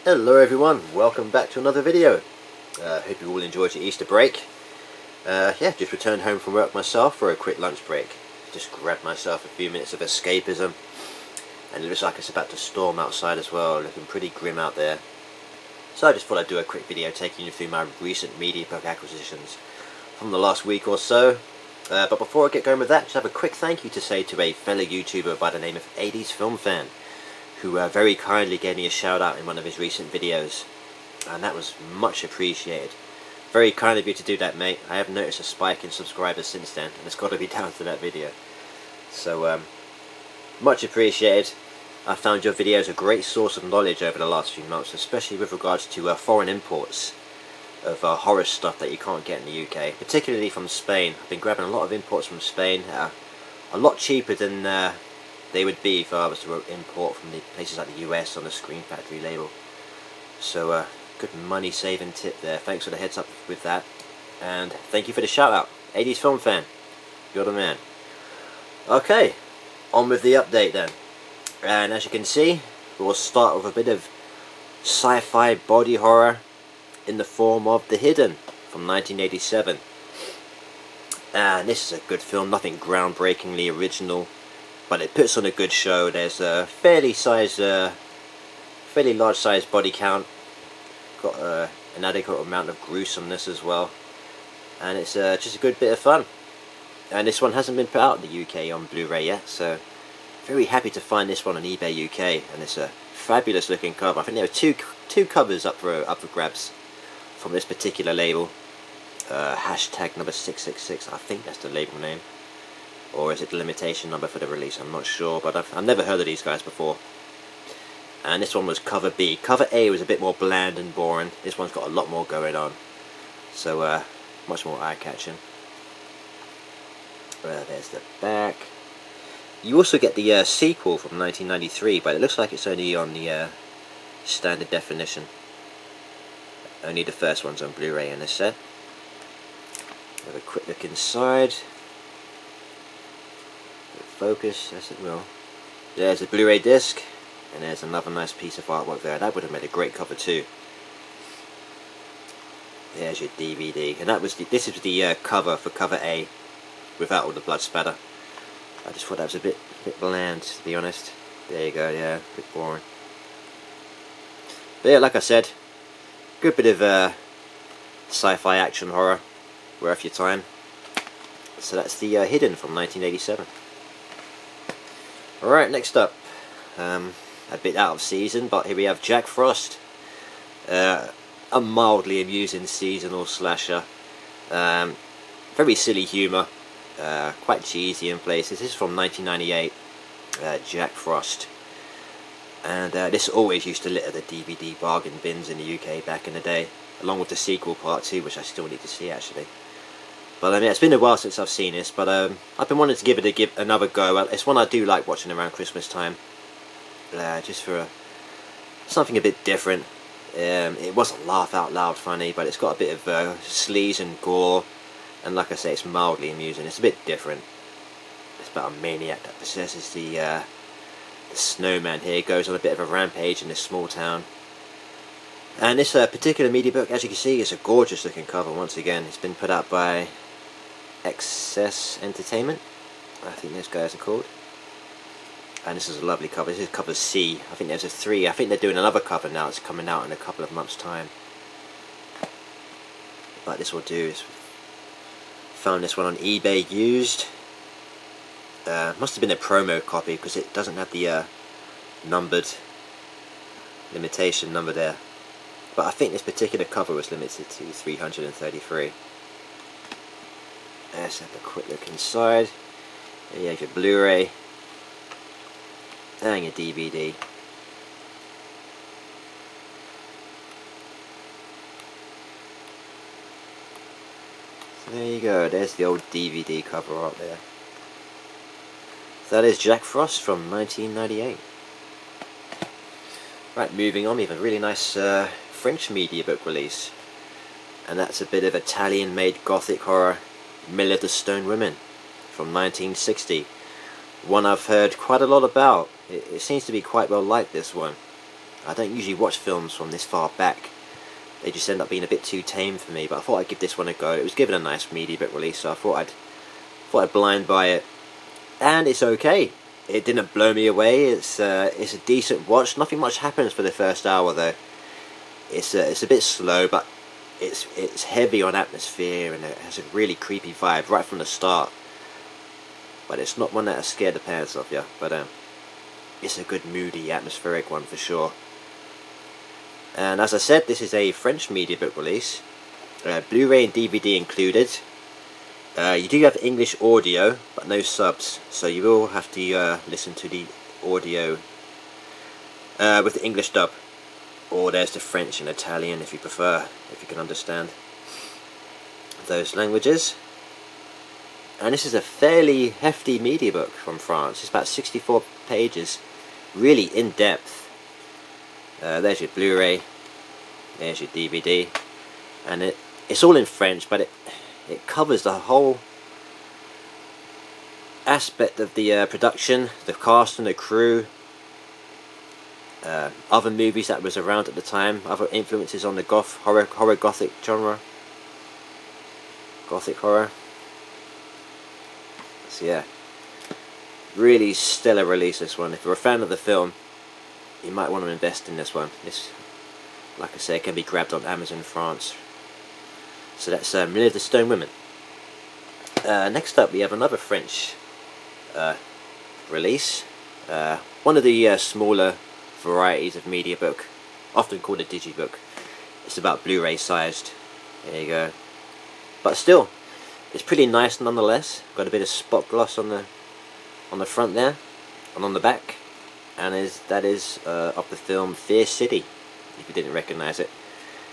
Hello everyone, welcome back to another video. Hope you all enjoyed your Easter break. Yeah, just returned home from work myself for a quick lunch break. Just grabbed myself a few minutes of escapism, and it looks like it's about to storm outside as well, looking pretty grim out there. So I just thought I'd do a quick video taking you through my recent Mediabook acquisitions from the last week or so. But before I get going with that, just have a quick thank you to say to a fellow YouTuber by the name of 80s Film Fan, who very kindly gave me a shout out in one of his recent videos, and that was much appreciated. Very kind of you to do that, mate. I have noticed a spike in subscribers since then, and it's got to be down to that video. So much appreciated. I found your videos a great source of knowledge over the last few months, especially with regards to foreign imports of horror stuff that you can't get in the UK, particularly from Spain. I've been grabbing a lot of imports from Spain, a lot cheaper than they would be if I was to import from the places like the US on the Screen Factory label. So good money saving tip there. Thanks for the heads up with that, and thank you for the shout out, 80s Film Fan. You're the man. Okay, on with the update then. And as you can see, we'll start with a bit of sci-fi body horror in the form of The Hidden from 1987. And this is a good film, nothing groundbreakingly original, but it puts on a good show. There's a fairly large sized body count, got an adequate amount of gruesomeness as well, and it's just a good bit of fun. And this one hasn't been put out in the UK on Blu-ray yet, so very happy to find this one on eBay UK, and it's a fabulous looking cover. I think there are two covers up for grabs from this particular label. Hashtag number 666, I think that's the label name. Or is it the limitation number for the release? I'm not sure, but I've never heard of these guys before. And this one was cover B. Cover A was a bit more bland and boring. This one's got a lot more going on, so much more eye-catching. There's the back. You also get the sequel from 1993, but it looks like it's only on the standard definition. Only the first one's on Blu-ray in this set. Have a quick look inside. Focus, as it will. There's a Blu-ray disc, and there's another nice piece of artwork there. That would have made a great cover too. There's your DVD, and this is the cover for cover A, without all the blood spatter. I just thought that was a bit bland, to be honest. There you go, yeah, a bit boring. But yeah, like I said, good bit of sci-fi action horror, worth your time. So that's The Hidden from 1987. Alright, next up, a bit out of season, but here we have Jack Frost, a mildly amusing seasonal slasher, very silly humour, quite cheesy in places. This is from 1998, Jack Frost, and this always used to litter the DVD bargain bins in the UK back in the day, along with the sequel part 2, which I still need to see actually. But I mean, it's been a while since I've seen this, but I've been wanting to give it another go. It's one I do like watching around Christmas time, just for something a bit different. It wasn't laugh out loud funny, but it's got a bit of sleaze and gore, and like I say, it's mildly amusing. It's a bit different. It's about a maniac that possesses the snowman here. Goes on a bit of a rampage in this small town. And this particular Mediabook, as you can see, is a gorgeous looking cover once again. It's been put out by Excess Entertainment, I think those guys are called. And this is a lovely cover. This is cover C. I think there's a 3. I think they're doing another cover now. It's coming out in a couple of months' time. But this will do is found this one on eBay used. Must have been a promo copy because it doesn't have the numbered limitation number there. But I think this particular cover was limited to 333. Let's have a quick look inside. There you have your Blu-ray and your DVD. So there you go, there's the old DVD cover up there. So that is Jack Frost from 1998. Right, moving on, we have a really nice French Mediabook release. And that's a bit of Italian-made gothic horror, Miller the Stone Women from 1960. One I've heard quite a lot about. It seems to be quite well liked, this one. I don't usually watch films from this far back. They just end up being a bit too tame for me, but I thought I'd give this one a go. It was given a nice Mediabook release, so I thought I'd blind buy it. And it's okay. It didn't blow me away. It's a decent watch. Nothing much happens for the first hour though. It's a bit slow, but it's heavy on atmosphere, and it has a really creepy vibe right from the start. But it's not one that'll scare the pants off you. But it's a good moody, atmospheric one for sure. And as I said, this is a French Mediabook release. Blu-ray and DVD included. You do have English audio, but no subs, so you will have to listen to the audio with the English dub. Or there's the French and Italian if you prefer, if you can understand those languages. And this is a fairly hefty Mediabook from France. It's about 64 pages, really in depth. There's your Blu-ray, there's your DVD, and it's all in French, but it covers the whole aspect of the production, the cast and the crew, other movies that was around at the time, other influences on the horror gothic genre, gothic horror. So yeah, really stellar release this one. If you're a fan of the film, you might want to invest in this one. This, like I say, can be grabbed on Amazon France. So that's Live the Stone Women. Next up we have another French release. One of the smaller varieties of Mediabook, often called a digibook. It's about Blu-ray sized. There you go. But still, it's pretty nice nonetheless. Got a bit of spot gloss on the front there, and on the back. And that is of the film Fear City, if you didn't recognise it.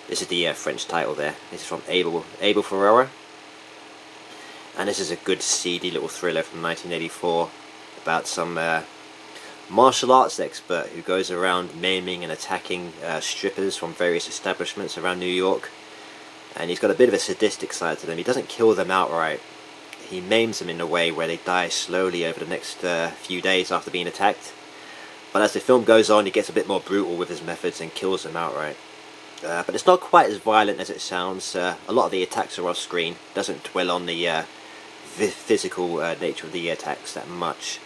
This is the French title there. This is from Abel Ferrara. And this is a good seedy little thriller from 1984 about some martial arts expert who goes around maiming and attacking strippers from various establishments around New York. And he's got a bit of a sadistic side to them. He doesn't kill them outright. He maims them in a way where they die slowly over the next few days after being attacked. But as the film goes on, he gets a bit more brutal with his methods and kills them outright. But it's not quite as violent as it sounds. A lot of the attacks are off screen. Doesn't dwell on the physical nature of the attacks that much.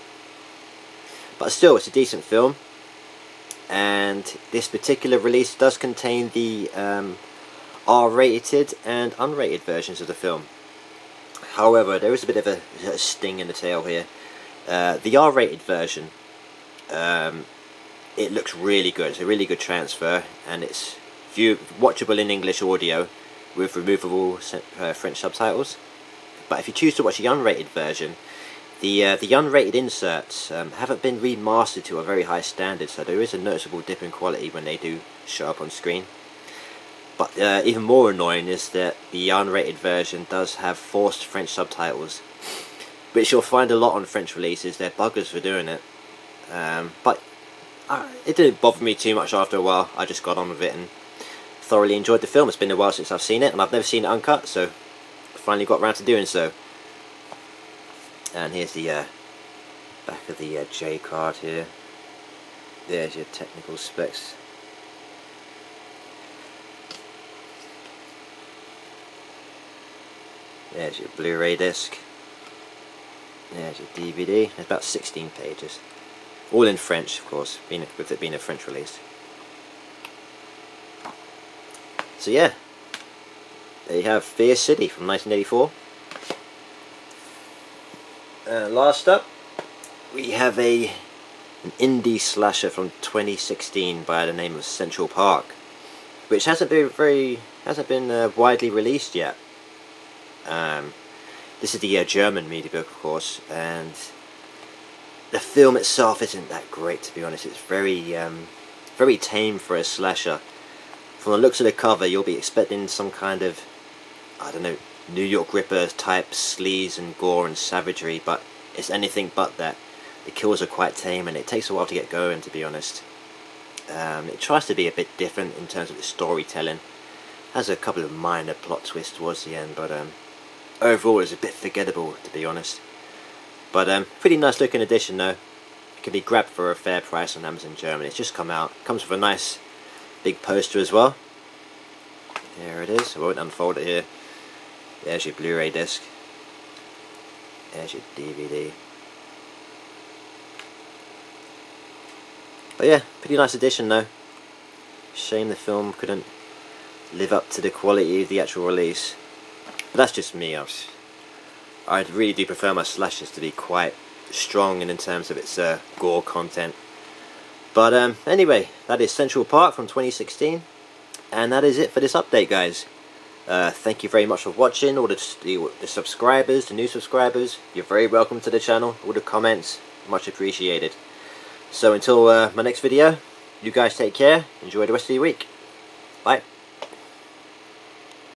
But still, it's a decent film. And this particular release does contain the R-rated and unrated versions of the film. However, there is a bit of a sting in the tail here. The R-rated version, it looks really good. It's a really good transfer, and it's watchable in English audio with removable French subtitles. But if you choose to watch the unrated version, the unrated inserts haven't been remastered to a very high standard, so there is a noticeable dip in quality when they do show up on screen. But even more annoying is that the unrated version does have forced French subtitles, which you'll find a lot on French releases. They're buggers for doing it. But it didn't bother me too much after a while. I just got on with it and thoroughly enjoyed the film. It's been a while since I've seen it, and I've never seen it uncut, so I finally got around to doing so. And here's the back of the J card here. There's your technical specs. There's your Blu-ray disc. There's your DVD. There's about 16 pages. All in French, of course, with it being a French release. So yeah, there you have Fear City from 1984. Last up, we have an indie slasher from 2016 by the name of Central Park, which hasn't been widely released yet. This is the German Mediabook, of course, and the film itself isn't that great, to be honest. It's very tame for a slasher. From the looks of the cover, you'll be expecting some kind of, I don't know, New York Ripper type sleaze and gore and savagery, but it's anything but that. The kills are quite tame, and it takes a while to get going, to be honest. It tries to be a bit different in terms of its storytelling. Has a couple of minor plot twists towards the end, but overall it's a bit forgettable, to be honest. But pretty nice looking addition though. It can be grabbed for a fair price on Amazon Germany. It's just come out. Comes with a nice big poster as well. There it is. I won't unfold it here. There's your Blu-ray disc. There's your DVD. But yeah, pretty nice edition though. Shame the film couldn't live up to the quality of the actual release. But that's just me. I really do prefer my slashers to be quite strong in terms of its gore content. But anyway, that is Central Park from 2016. And that is it for this update, guys. Thank you very much for watching. All the subscribers, the new subscribers, you're very welcome to the channel. All the comments, much appreciated. So until my next video, you guys take care. Enjoy the rest of your week. Bye.